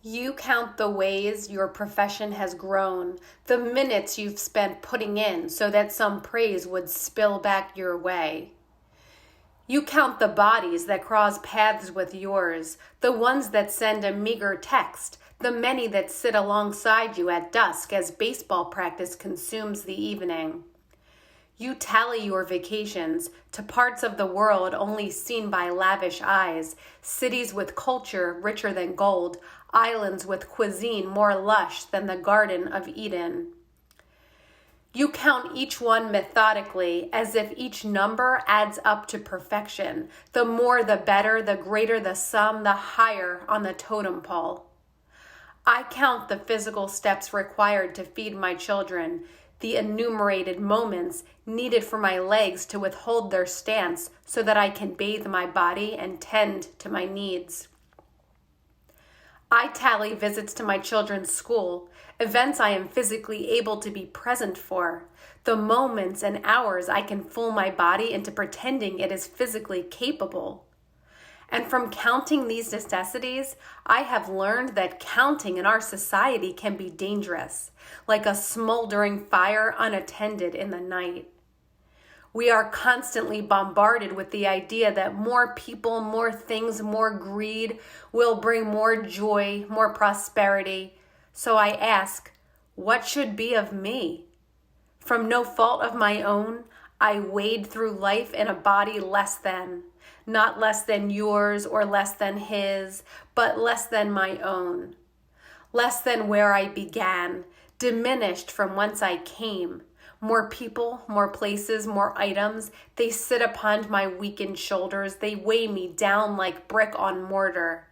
You count the ways your profession has grown, the minutes you've spent putting in so that some praise would spill back your way. You count the bodies that cross paths with yours, the ones that send a meager text, the many that sit alongside you at dusk as baseball practice consumes the evening. You tally your vacations to parts of the world only seen by lavish eyes, cities with culture richer than gold, islands with cuisine more lush than the Garden of Eden. You count each one methodically as if each number adds up to perfection. The more the better, the greater the sum, the higher on the totem pole. I count the physical steps required to feed my children, the enumerated moments needed for my legs to withhold their stance so that I can bathe my body and tend to my needs. I tally visits to my children's school, events I am physically able to be present for, the moments and hours I can fool my body into pretending it is physically capable. And from counting these necessities, I have learned that counting in our society can be dangerous, like a smoldering fire unattended in the night. We are constantly bombarded with the idea that more people, more things, more greed will bring more joy, more prosperity. So I ask, what should be of me? From no fault of my own, I wade through life in a body less than, not less than yours or less than his, but less than my own. Less than where I began, diminished from whence I came. More people, more places, more items, they sit upon my weakened shoulders. They weigh me down like brick on mortar.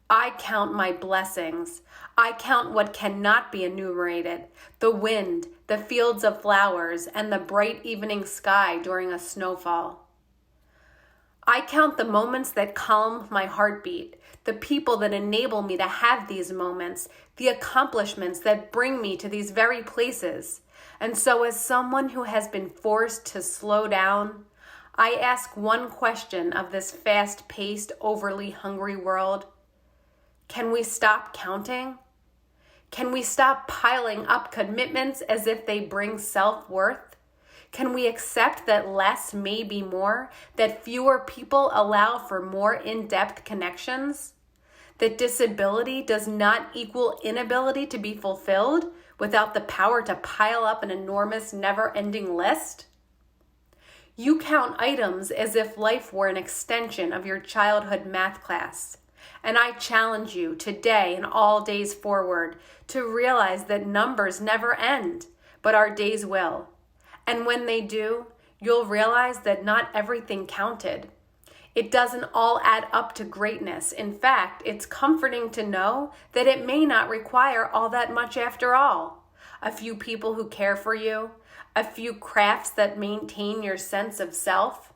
I count my blessings. I count what cannot be enumerated, the wind, the fields of flowers, and the bright evening sky during a snowfall. I count the moments that calm my heartbeat, the people that enable me to have these moments, the accomplishments that bring me to these very places. And so as someone who has been forced to slow down, I ask one question of this fast-paced, overly hungry world. Can we stop counting? Can we stop piling up commitments as if they bring self-worth? Can we accept that less may be more, that fewer people allow for more in-depth connections? That disability does not equal inability to be fulfilled without the power to pile up an enormous, never-ending list? You count items as if life were an extension of your childhood math class. And I challenge you today and all days forward to realize that numbers never end, but our days will. And when they do, you'll realize that not everything counted. It doesn't all add up to greatness. In fact, it's comforting to know that it may not require all that much after all. A few people who care for you, a few crafts that maintain your sense of self,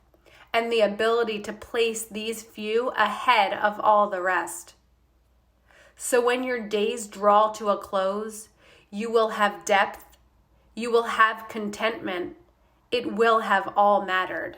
and the ability to place these few ahead of all the rest. So when your days draw to a close, you will have depth, you will have contentment, it will have all mattered.